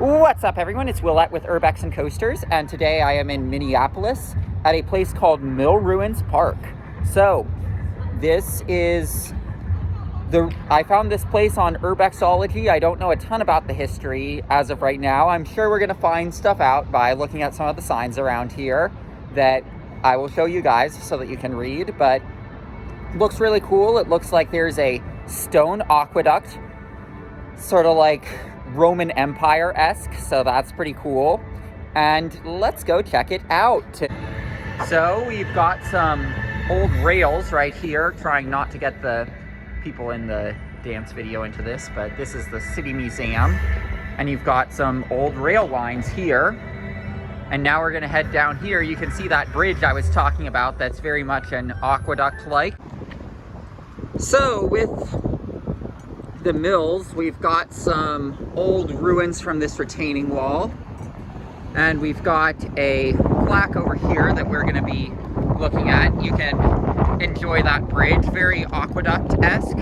What's up, everyone? It's Willette with Urbex and Coasters, and today I am in Minneapolis at a place called Mill Ruins Park. So, this is I found this place on Urbexology. I don't know a ton about the history as of right now. I'm sure we're going to find stuff out by looking at some of the signs around here that I will show you guys so that you can read, but it looks really cool. It looks like there's a stone aqueduct, sort of like Roman Empire-esque, so that's pretty cool. And let's go check it out. So we've got some old rails right here, trying not to get the people in the dance video into this, but this is the City Museum, and you've got some old rail lines here. And now we're gonna head down here. You can see that bridge I was talking about that's very much an aqueduct-like. So with the mills, we've got some old ruins from this retaining wall, and we've got a plaque over here that we're going to be looking at. You can enjoy that bridge, very aqueduct-esque.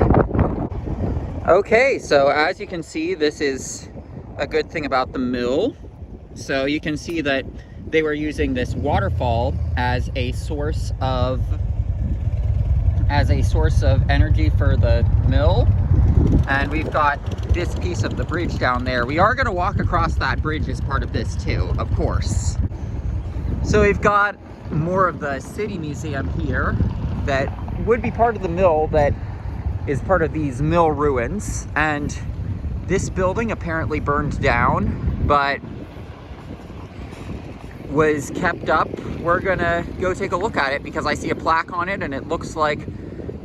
Okay, so as you can see, this is a good thing about the mill. So you can see that they were using this waterfall as a source of energy for the mill. And we've got this piece of the bridge down there. We are going to walk across that bridge as part of this too, of course. So we've got more of the City Museum here that would be part of the mill, that is part of these mill ruins. And this building apparently burned down, but was kept up. We're going to go take a look at it because I see a plaque on it and it looks like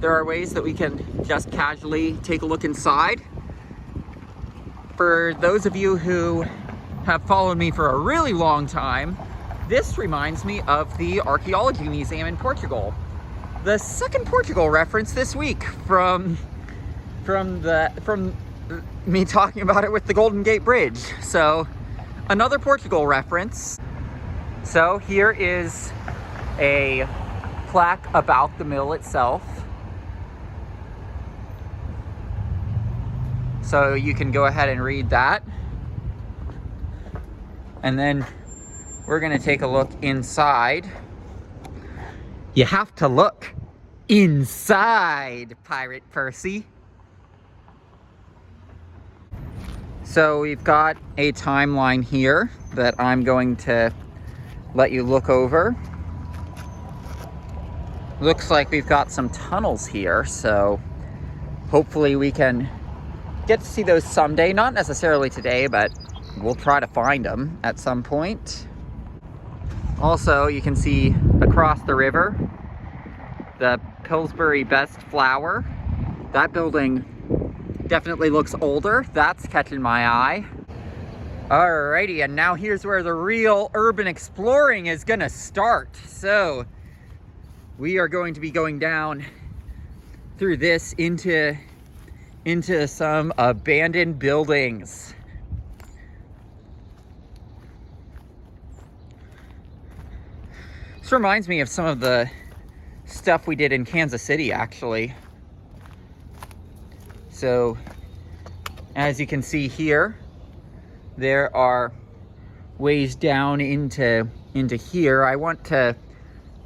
there are ways that we can just casually take a look inside. For those of you who have followed me for a really long time, this reminds me of the Archaeology Museum in Portugal. The second Portugal reference this week from me talking about it with the Golden Gate Bridge. So another Portugal reference. So here is a plaque about the mill itself. So you can go ahead and read that. And then we're gonna take a look inside. You have to look inside, Pirate Percy. So we've got a timeline here that I'm going to let you look over. Looks like we've got some tunnels here, so hopefully we can get to see those someday. Not necessarily today, but we'll try to find them at some point. Also, you can see across the river the Pillsbury Best Flour. That building definitely looks older. That's catching my eye. Alrighty, and now here's where the real urban exploring is gonna start. So we are going to be going down through this into some abandoned buildings. This reminds me of some of the stuff we did in Kansas City, actually. So, as you can see here, there are ways down into here.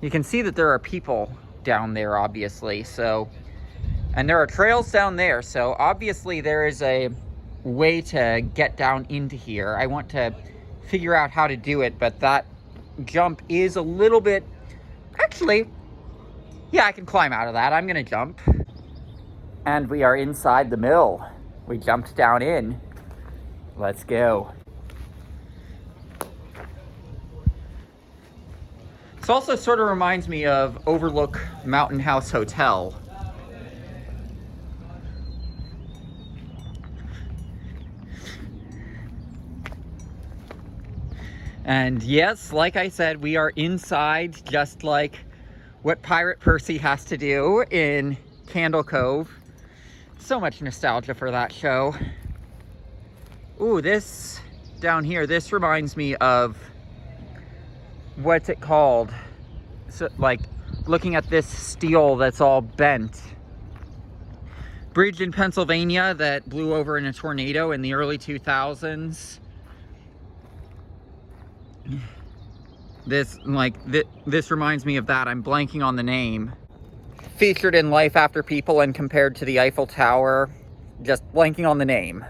You can see that there are people down there, obviously, so. And there are trails down there, so obviously there is a way to get down into here. I want to figure out how to do it, but that jump is a little bit... Actually, yeah, I can climb out of that. I'm gonna jump. And we are inside the mill. We jumped down in. Let's go. This also sort of reminds me of Overlook Mountain House Hotel. And yes, like I said, we are inside, just like what Pirate Percy has to do in Candle Cove. So much nostalgia for that show. Ooh, this down here, this reminds me of, what's it called? So, like, looking at this steel that's all bent. Bridge in Pennsylvania that blew over in a tornado in the early 2000s. This reminds me of that. I'm blanking on the name. Featured in Life After People and compared to the Eiffel Tower. Just blanking on the name.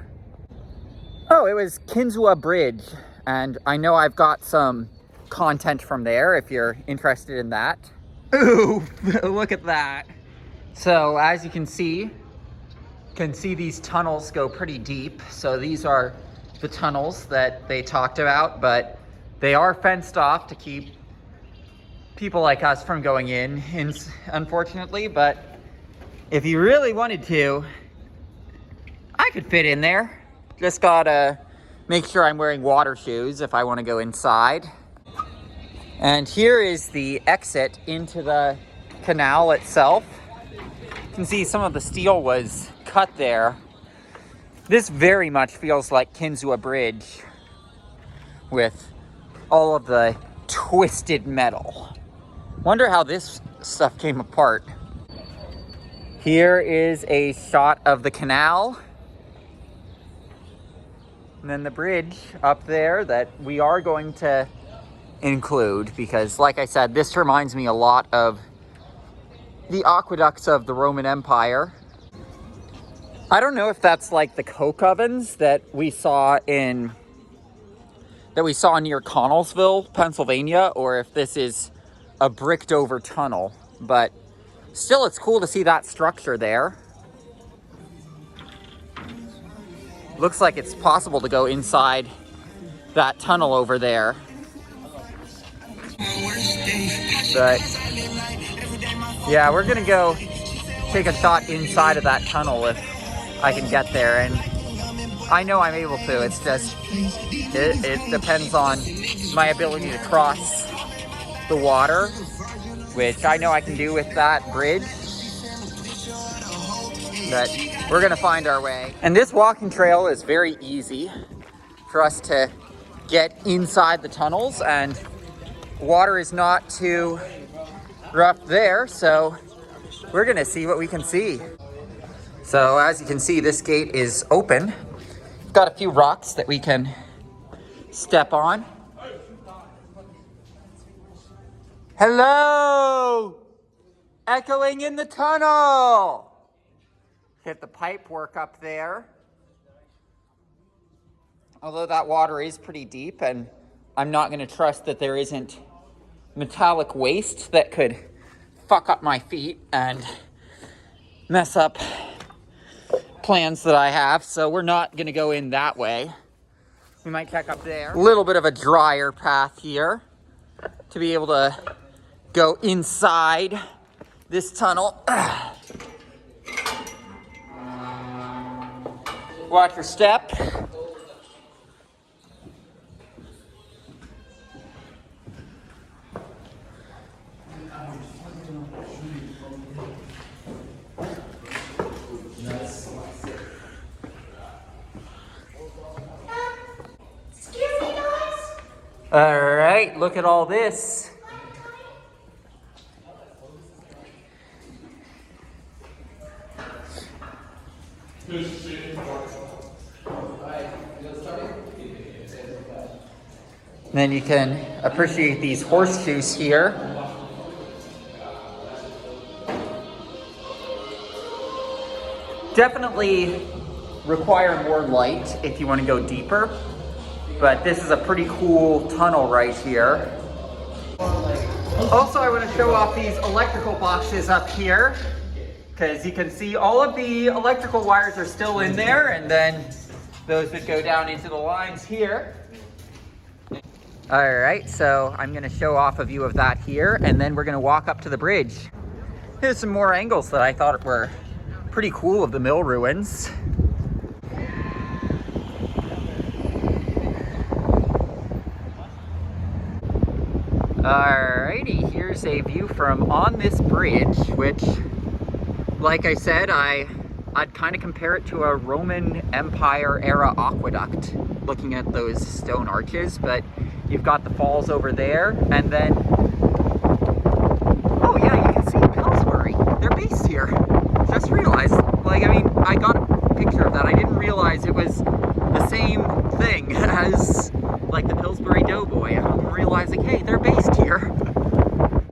Oh, it was Kinsua Bridge. And I know I've got some content from there if you're interested in that. Ooh, look at that. So as you can see these tunnels go pretty deep. So these are the tunnels that they talked about, but they are fenced off to keep people like us from going in, unfortunately. But if you really wanted to, I could fit in there. Just gotta make sure I'm wearing water shoes if I want to go inside. And here is the exit into the canal itself. You can see some of the steel was cut there. This very much feels like Kinsua Bridge with all of the twisted metal. Wonder how this stuff came apart. Here is a shot of the canal. And then the bridge up there that we are going to include because, like I said, this reminds me a lot of the aqueducts of the Roman Empire. I don't know if that's like the coke ovens that we saw near Connellsville, Pennsylvania, or if this is a bricked over tunnel, but still it's cool to see that structure there. Looks like it's possible to go inside that tunnel over there. But yeah, we're gonna go take a shot inside of that tunnel if I can get there, and I know I'm able to. It's just, it depends on my ability to cross the water, which I know I can do with that bridge. But we're gonna find our way. And this walking trail is very easy for us to get inside the tunnels, and water is not too rough there, so we're gonna see what we can see. So as you can see, this gate is open. We've got a few rocks that we can step on. Hello! Echoing in the tunnel! Hit the pipe work up there. Although that water is pretty deep, and I'm not gonna trust that there isn't metallic waste that could fuck up my feet and mess up plans that I have, so we're not gonna go in that way. We might check up there. A little bit of a drier path here to be able to go inside this tunnel. Watch your step. All right, look at all this. Then you can appreciate these horseshoes here. Definitely require more light if you want to go deeper, but this is a pretty cool tunnel right here. Also, I want to show off these electrical boxes up here, because you can see all of the electrical wires are still in there, and then those would go down into the lines here. All right, so I'm gonna show off a view of that here, and then we're gonna walk up to the bridge. Here's some more angles that I thought were pretty cool of the mill ruins. Alrighty, here's a view from on this bridge, which, like I said, I'd kind of compare it to a Roman Empire era aqueduct, looking at those stone arches, but you've got the falls over there, and then, oh yeah, you can see Pillsbury. They're based here. Just realized, like, I mean, I got a picture of that. I didn't realize it was the same thing as, like, the Pillsbury Doughboy. I'm realizing, hey, they're based